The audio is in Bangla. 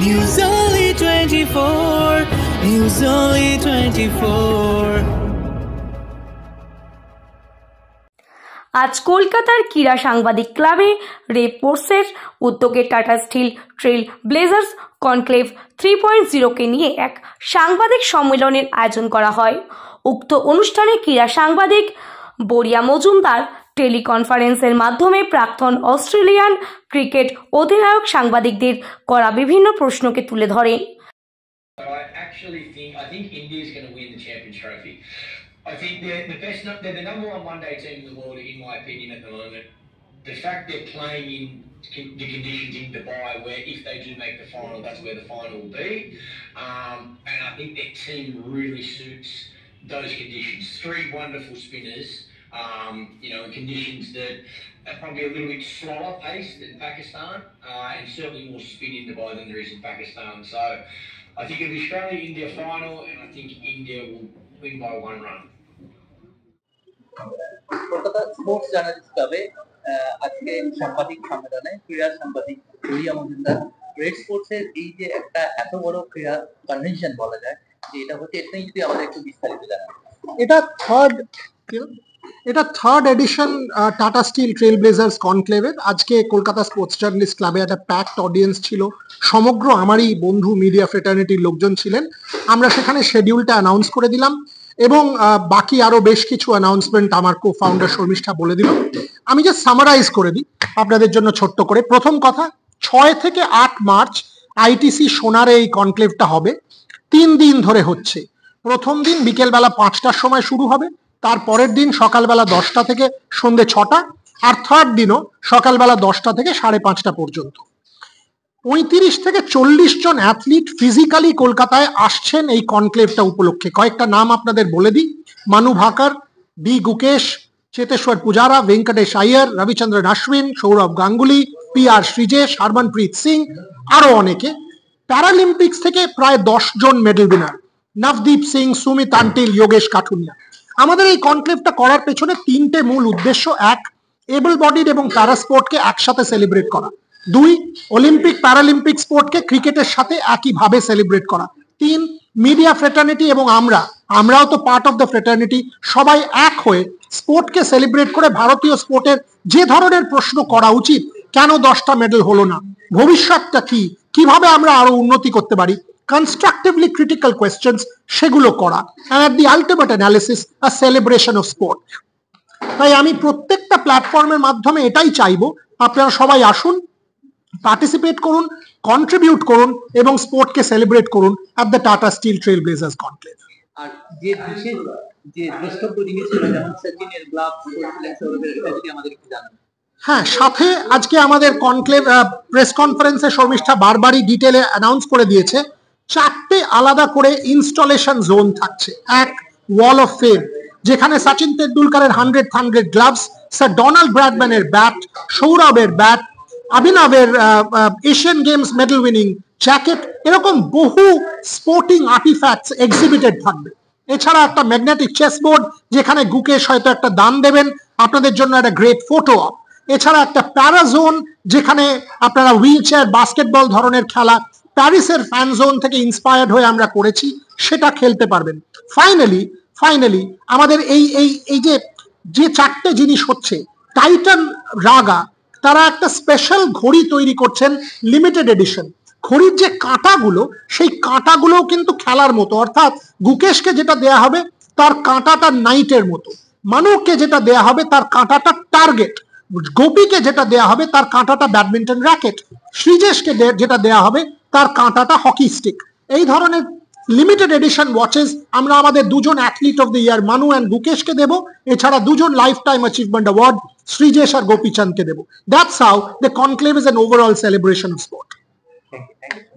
News Only 24. News Only 24. আজ কলকাতার ক্রীড়া সাংবাদিক ক্লাবে রেড ফোর্সের উদ্যোগে Tata still trail Blazers Conclave 3.0 নিয়ে এক সাংবাদিক সম্মেলনের আয়োজন করা হয়। উক্ত অনুষ্ঠানে ক্রীড়া সাংবাদিক বরিয়া মজুমদার টেলিকনফারেন্সের মাধ্যমে প্রাক্তন অস্ট্রেলিয়ান ক্রিকেট অধিনায়ক সাংবাদিকদের করা বিভিন্ন প্রশ্নকে তুলে ধরেন। I think they're the best. They're the number one-day team in the world, in my opinion, at the moment. The fact they're playing in the conditions in Dubai, where if they do make the final, that's where the final will be. And I think their team really suits those conditions. Three wonderful spinners, in conditions that are probably a little bit slower paced than Pakistan, and certainly more spin in Dubai than there is in Pakistan. So I think it'll be Australia-India final, and I think India will win by one run. Kolkata sports journalist ক্লাবে আজকে সাংবাদিক সম্মেলনে ক্রীড়া সাংবাদিক বরিয়া মজুমদার রেড স্পোর্টসের এই যে একটা এত বড় ক্রীড়া কনভেনশন বলা যায় যে এটা হচ্ছে, এটা যদি আমাদের একটু বিস্তারিত জানান। এটা third edition Tata still trail blazers কনক্লেভের। আজকে কলকাতা স্পোর্টস জার্নালিস্ট ক্লাবে একটা প্যাকড অডিয়েন্স ছিল, সমগ্র আমারই বন্ধু মিডিয়া ফ্রেটার্নিটির লোকজন ছিলেন। আমরা সেখানে শিডিউলটা অ্যানাউন্স করে দিলাম এবং বাকি আরো বেশ কিছু অ্যানাউন্সমেন্ট আমার কো ফাউন্ডার শর্মিষ্ঠা বলে দিল। আমি যে সামারাইজ করে দিই আপনাদের জন্য ছোট্ট করে। প্রথম কথা, 6 থেকে 8 মার্চ আইটিসি সোনারে এই কনক্লেভটা হবে। 3 দিন ধরে হচ্ছে। প্রথম দিন বিকেলবেলা 5টার সময় শুরু হবে, তার পরের দিন সকালবেলা 10টা থেকে সন্ধ্যে 6টা, আর থার্ড দিনও সকালবেলা 10টা থেকে 5:30 পর্যন্ত। 35 থেকে 40 জন অ্যাথলিট ফিজিক্যালি কলকাতায় আসছেন এই কনক্লেভটা উপলক্ষে। কয়েকটা নাম আপনাদের বলে দিই: মানু ভাকর, বি গুকেশ, চেতেশ্বর পূজারা, ভেঙ্কটেশ আয়ার, রবিচন্দ্রন অশ্বিন, সৌরভ গাঙ্গুলি, PR শ্রীজেশ, হরমনপ্রীত সিং, আরো অনেকে। প্যারালিম্পিক্স থেকে প্রায় 10 জন মেডেল উইনার: নবদীপ সিং, সুমিত আন্টিল, যোগেশ কাঠুনিয়া। আমাদের এই কনক্লেভটা করার পেছনে 3টে মূল উদ্দেশ্য: 1, এবল বডিড এবং প্যারা স্পোর্টকে একসাথে সেলিব্রেট করা; 2, অলিম্পিক প্যারালিম্পিক স্পোর্টকে ক্রিকেটের সাথে একইভাবে সেলিব্রেট করা; 3, মিডিয়া ফ্রেটার্নিটি এবং আমরাও তো পার্ট অফ দ্য ফ্রেটার্নিটি, সবাই এক হয়ে স্পোর্টকে সেলিব্রেট করে ভারতীয় স্পোর্টের যে ধরনের প্রশ্ন করা উচিত, কেন 10টা মেডেল হলো না, ভবিষ্যৎটা কি, কিভাবে আমরা আরো উন্নতি করতে পারি, কনস্ট্রাকটিভলি ক্রিটিক্যাল কোয়েশ্চেন্স, সেগুলো করা, and at the ultimate analysis a celebration of sport. তাই আমি প্রত্যেকটা প্ল্যাটফর্মের মাধ্যমে এটাই চাইবো, আপনারা সবাই আসুন, পার্টিসিপেট করুন, কন্ট্রিবিউট করুন এবং স্পোর্টকে সেলিব্রেট করুন at the Tata Steel Trailblazers Conclave. আর যে বিশেষ যে দ্রষ্টব্য জিনিস ছিল, যেমন সচিনের গ্লাভ এটা যদি আমাদের একটু জানান। হ্যাঁ, সাথে আজকে আমাদের কনক্লেভ প্রেস কনফারেন্সে শর্মিষ্ঠা বারবারই ডিটেলে অ্যানাউন্স করে দিয়েছে, 4টে আলাদা করে ইনস্টলেশন জোন থাকছে। 1, ওয়াল অফ ফেম, যেখানে সচিন তেন্ডুলকারের 100 গ্লাভস, স্যার ডোনাল্ড ব্র্যাডম্যানের ব্যাট, সৌরভের ব্যাট, অভিনবের Asian games medal winning jacket, এরকম বহু স্পোর্টিং আর্টিফ্যাক্টস এক্সিবিটেড থাকবে। এছাড়া একটা ম্যাগনেটিক চেসবোর্ড, যেখানে গুকেশ হয়তো একটা দান দেবেন, আপনাদের জন্য একটা গ্রেট ফটো অপ। এছাড়া একটা প্যারাজোন, যেখানে আপনারা হুইল চেয়ার বাস্কেটবল ধরনের খেলা প্যারিসের ফ্যান জোন থেকে ইন্সপায়ার্ড হয়ে আমরা করেছি, সেটা খেলতে পারবেন। ফাইনালি আমাদের এই যে 4টে জিনিস হচ্ছে, টাইটান রাগা তারা একটা স্পেশাল ঘড়ি তৈরি করছেন, লিমিটেড এডিশন। ঘড়ির যে কাঁটাগুলো, সেই কাঁটাগুলোও কিন্তু খেলার মতো, অর্থাৎ গুকেশকে যেটা দেয়া হবে তার কাঁটাটা নাইটের মতো, মানুকে যেটা দেয়া হবে তার কাঁটাটা টার্গেট, গোপীকে যেটা দেয়া হবে তার কাঁটাটা ব্যাডমিন্টন র্যাকেট, শ্রীজেশকে যেটা দেয়া হবে তার কাঁটাটা হকি স্টিক। এই ধরনের লিমিটেড এডিশন ওয়াচেস আমরা আমাদের 2 জন athlete of the year Manu and গুকেশকে দেবো। এছাড়া 2 জন lifetime achievement award Sreejesh আর গোপীচাঁদকে দেবো। That's how the conclave is an overall celebration of sport. Thank you.